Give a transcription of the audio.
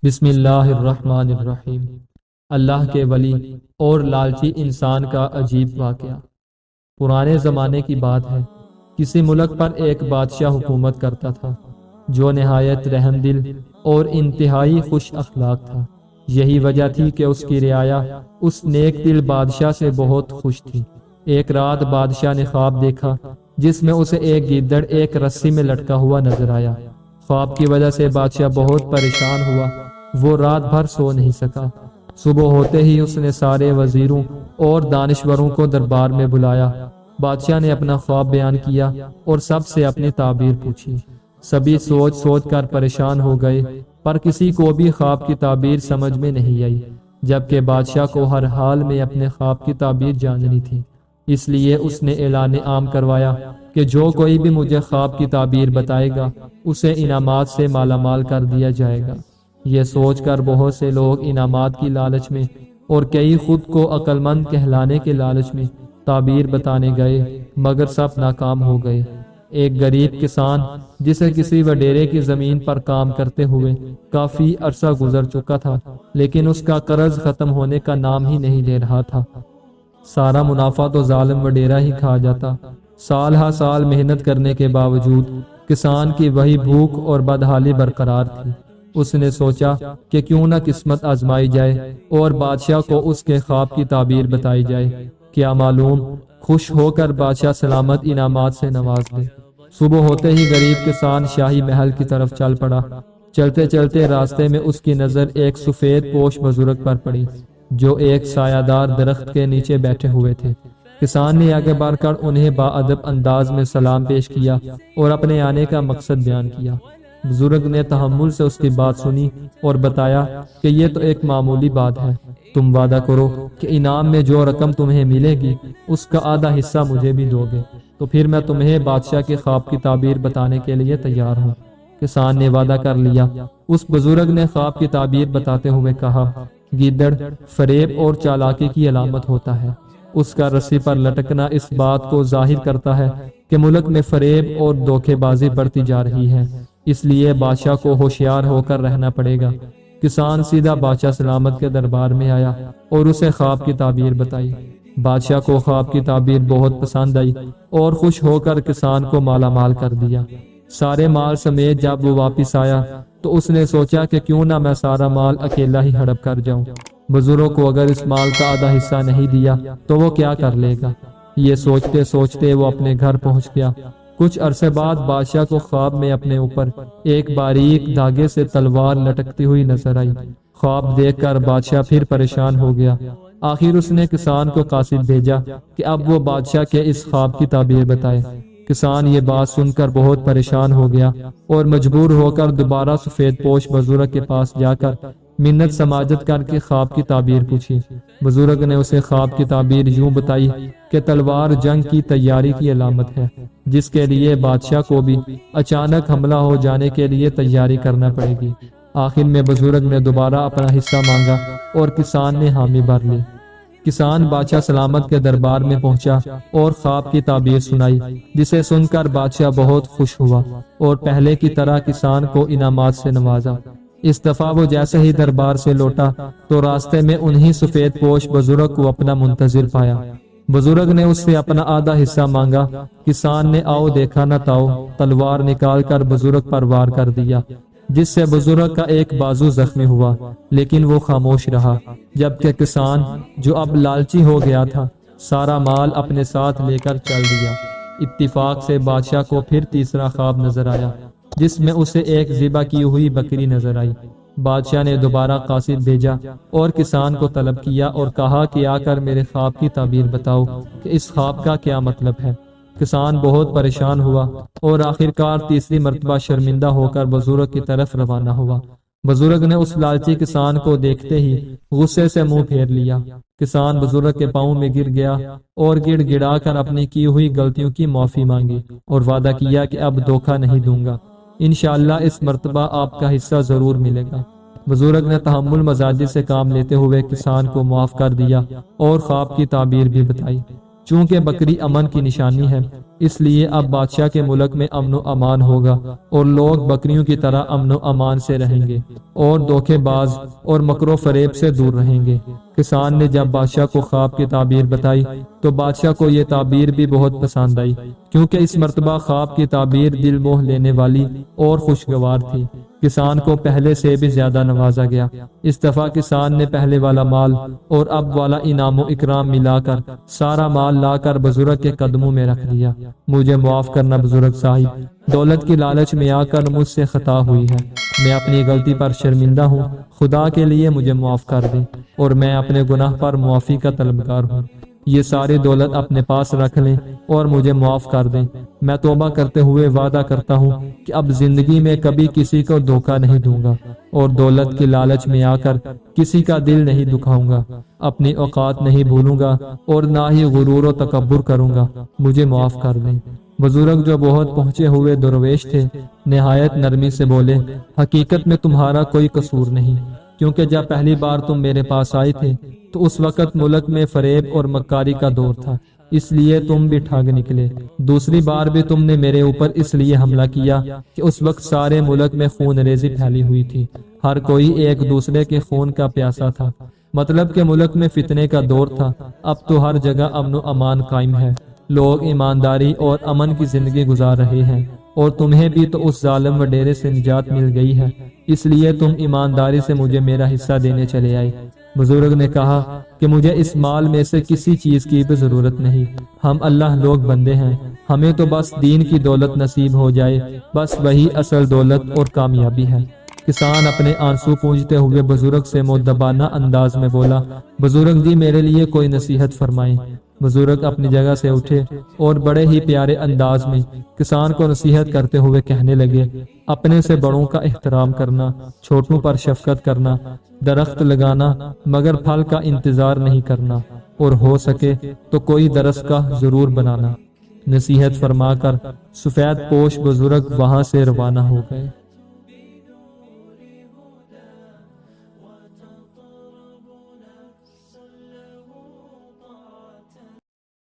بسم اللہ الرحمن الرحیم۔ اللہ کے ولی اور لالچی انسان کا عجیب واقعہ۔ پرانے زمانے کی بات ہے، کسی ملک پر ایک بادشاہ حکومت کرتا تھا جو نہایت رحم دل اور انتہائی خوش اخلاق تھا۔ یہی وجہ تھی کہ اس کی رعایا اس نیک دل بادشاہ سے بہت خوش تھی۔ ایک رات بادشاہ نے خواب دیکھا جس میں اسے ایک گیدڑ ایک رسی میں لٹکا ہوا نظر آیا۔ خواب کی وجہ سے بادشاہ بہت پریشان ہوا، وہ رات بھر سو نہیں سکا۔ صبح ہوتے ہی اس نے سارے وزیروں اور دانشوروں کو دربار میں بلایا۔ بادشاہ نے اپنا خواب بیان کیا اور سب سے اپنی تعبیر پوچھی۔ سبھی سوچ سوچ کر پریشان ہو گئے، پر کسی کو بھی خواب کی تعبیر سمجھ میں نہیں آئی، جبکہ بادشاہ کو ہر حال میں اپنے خواب کی تعبیر جاننی تھی۔ اس لیے اس نے اعلان عام کروایا کہ جو کوئی بھی مجھے خواب کی تعبیر بتائے گا اسے انعامات سے مالا مال کر دیا جائے گا۔ یہ سوچ کر بہت سے لوگ انعامات کی لالچ میں اور کئی خود کو عقل مند کہلانے کے لالچ میں تعبیر بتانے گئے، مگر سب ناکام ہو گئے۔ ایک غریب کسان جسے کسی وڈیرے کی زمین پر کام کرتے ہوئے کافی عرصہ گزر چکا تھا، لیکن اس کا قرض ختم ہونے کا نام ہی نہیں لے رہا تھا۔ سارا منافع تو ظالم وڈیرا ہی کھا جاتا۔ سال ہا سال محنت کرنے کے باوجود کسان کی وہی بھوک اور بدحالی برقرار تھی۔ اس نے سوچا کہ کیوں نہ قسمت آزمائی جائے اور بادشاہ کو اس کے خواب کی تعبیر بتائی جائے، کیا معلوم خوش ہو کر بادشاہ سلامت انعامات سے نواز دے۔ صبح ہوتے ہی غریب کسان شاہی محل کی طرف چل پڑا۔ چلتے چلتے راستے میں اس کی نظر ایک سفید پوش بزرگ پر پڑی جو ایک سایہ دار درخت کے نیچے بیٹھے ہوئے تھے۔ کسان نے آگے بڑھ کر انہیں باادب انداز میں سلام پیش کیا اور اپنے آنے کا مقصد بیان کیا۔ بزرگ نے تحمل سے اس کی بات سنی اور بتایا کہ یہ تو ایک معمولی بات ہے، تم وعدہ کرو کہ انعام میں جو رقم تمہیں ملے گی اس کا آدھا حصہ مجھے بھی دو گے، تو پھر میں تمہیں بادشاہ کے خواب کی تعبیر بتانے کے لیے تیار ہوں۔ کسان نے وعدہ کر لیا۔ اس بزرگ نے خواب کی تعبیر بتاتے ہوئے کہا، گیدڑ فریب اور چالاکی کی علامت ہوتا ہے۔ اس کا رسی پر لٹکنا اس بات کو ظاہر کرتا ہے کہ ملک میں فریب اور دھوکے بازی بڑھتی جا رہی ہے، اس لیے بادشاہ کو ہوشیار ہو کر رہنا پڑے گا۔ کسان سیدھا بادشاہ سلامت کے دربار میں آیا اور اسے خواب کی تعبیر بتائی۔ بادشاہ کو خواب کی تعبیر بہت پسند آئی اور خوش ہو کر کسان کو مالا مال کر دیا۔ سارے مال سمیت جب وہ واپس آیا تو اس نے سوچا کہ کیوں نہ میں سارا مال اکیلا ہی ہڑپ کر جاؤں۔ بزرگ کو اگر اس مال کا آدھا حصہ نہیں دیا تو وہ کیا کر لے گا۔ یہ سوچتے سوچتے وہ اپنے گھر پہنچ گیا۔ کچھ عرصے بعد بادشاہ کو خواب میں اپنے اوپر ایک باریک دھاگے سے تلوار لٹکتی ہوئی نظر آئی۔ خواب دیکھ کر بادشاہ پھر پریشان ہو گیا۔ آخر اس نے کسان کو قاصد بھیجا کہ اب وہ بادشاہ کے اس خواب کی تعبیر بتائے۔ کسان یہ بات سن کر بہت پریشان ہو گیا اور مجبور ہو کر دوبارہ سفید پوش بزرگ کے پاس جا کر منت سماجت کر کے خواب کی تعبیر پوچھی۔ بزرگ نے اسے خواب کی تعبیر یوں بتائی کہ تلوار جنگ کی تیاری کی علامت ہے، جس کے لیے بادشاہ کو بھی اچانک حملہ ہو جانے کے لیے تیاری کرنا پڑے گی۔ آخر میں بزرگ نے دوبارہ اپنا حصہ مانگا اور کسان نے حامی بھر لی۔ کسان بادشاہ سلامت کے دربار میں پہنچا اور خواب کی تعبیر سنائی، جسے سن کر بادشاہ بہت خوش ہوا اور پہلے کی طرح کسان کو انعامات سے نوازا۔ اس دفعہ وہ جیسے ہی دربار سے لوٹا تو راستے میں انہی سفید پوش بزرگ کو اپنا منتظر پایا۔ بزرگ نے اس سے اپنا آدھا حصہ مانگا۔ کسان نے آؤ دیکھا نہ تاؤ تلوار نکال کر بزرگ پر وار کر دیا، جس سے بزرگ کا ایک بازو زخمی ہوا، لیکن وہ خاموش رہا، جبکہ کسان جو اب لالچی ہو گیا تھا سارا مال اپنے ساتھ لے کر چل دیا۔ اتفاق سے بادشاہ کو پھر تیسرا خواب نظر آیا، جس میں اسے ایک ذبح کی ہوئی بکری نظر آئی۔ بادشاہ نے دوبارہ قاصد بھیجا اور کسان کو طلب کیا اور کہا کہ آ کر میرے خواب کی تعبیر بتاؤ کہ اس خواب کا کیا مطلب ہے۔ کسان بہت پریشان ہوا اور آخرکار تیسری مرتبہ شرمندہ ہو کر بزرگ کی طرف روانہ ہوا۔ بزرگ نے اس لالچی کسان کو دیکھتے ہی غصے سے منہ پھیر لیا۔ کسان بزرگ کے پاؤں میں گر گیا اور گڑ گڑا کر اپنی کی ہوئی غلطیوں کی معافی مانگی اور وعدہ کیا کہ اب دھوکہ نہیں دوں گا، انشاءاللہ اس مرتبہ آپ کا حصہ ضرور ملے گا۔ بزرگ نے تحمل مزاجی سے کام لیتے ہوئے کسان کو معاف کر دیا اور خواب کی تعبیر بھی بتائی۔ چونکہ بکری امن کی نشانی ہے، اس لیے اب بادشاہ کے ملک میں امن و امان ہوگا اور لوگ بکریوں کی طرح امن و امان سے رہیں گے اور دھوکے باز اور مکر و فریب سے دور رہیں گے۔ کسان نے جب بادشاہ کو خواب کی تعبیر بتائی تو بادشاہ کو یہ تعبیر بھی بہت پسند آئی، کیونکہ اس مرتبہ خواب کی تعبیر دل موہ لینے والی اور خوشگوار تھی۔ کسان کو پہلے سے بھی زیادہ نوازا گیا۔ اس دفعہ کسان نے پہلے والا مال اور اب والا انعام و اکرام ملا کر سارا مال لا کر بزرگ کے قدموں میں رکھ دیا۔ مجھے معاف کرنا بزرگ صاحب، دولت کی لالچ میں آ کر مجھ سے خطا ہوئی ہے، میں اپنی غلطی پر شرمندہ ہوں، خدا کے لیے مجھے معاف کر دیں اور میں اپنے گناہ پر معافی کا طلبگار ہوں۔ یہ ساری دولت اپنے پاس رکھ لیں اور مجھے معاف کر دیں۔ میں توبہ کرتے ہوئے وعدہ کرتا ہوں کہ اب زندگی میں کبھی کسی کو دھوکہ نہیں دوں گا اور دولت کی لالچ میں آ کر کسی کا دل نہیں دکھاؤں گا، اپنی اوقات نہیں بھولوں گا اور نہ ہی غرور و تکبر کروں گا، مجھے معاف کر دیں۔ بزرگ جو بہت پہنچے ہوئے درویش تھے نہایت نرمی سے بولے، حقیقت میں تمہارا کوئی قصور نہیں، کیونکہ جب پہلی بار تم میرے پاس آئے تھے تو اس وقت ملک میں فریب اور مکاری کا دور تھا، اس لیے تم بھی ٹھگ نکلے۔ دوسری بار بھی تم نے میرے اوپر اس لیے حملہ کیا کہ اس وقت سارے ملک میں خون ریزی پھیلی ہوئی تھی، ہر کوئی ایک دوسرے کے خون کا پیاسا تھا، مطلب کہ ملک میں فتنے کا دور تھا۔ اب تو ہر جگہ امن و امان قائم ہے، لوگ ایمانداری اور امن کی زندگی گزار رہے ہیں، اور تمہیں بھی تو اس ظالم وڈیرے سے نجات مل گئی ہے، اس لیے تم ایمانداری سے مجھے میرا حصہ دینے چلے آئے۔ بزرگ نے کہا کہ مجھے اس مال میں سے کسی چیز کی بھی ضرورت نہیں، ہم اللہ لوگ بندے ہیں، ہمیں تو بس دین کی دولت نصیب ہو جائے، بس وہی اصل دولت اور کامیابی ہے۔ کسان اپنے آنسو پونجتے ہوئے بزرگ سے مؤدبانہ انداز میں بولا، بزرگ جی میرے لیے کوئی نصیحت فرمائیں۔ بزرگ اپنی جگہ سے اٹھے اور بڑے ہی پیارے انداز میں کسان کو نصیحت کرتے ہوئے کہنے لگے، اپنے سے بڑوں کا احترام کرنا، چھوٹوں پر شفقت کرنا، درخت لگانا مگر پھل کا انتظار نہیں کرنا، اور ہو سکے تو کوئی درس کا ضرور بنانا۔ نصیحت فرما کر سفید پوش بزرگ وہاں سے روانہ ہو گئے۔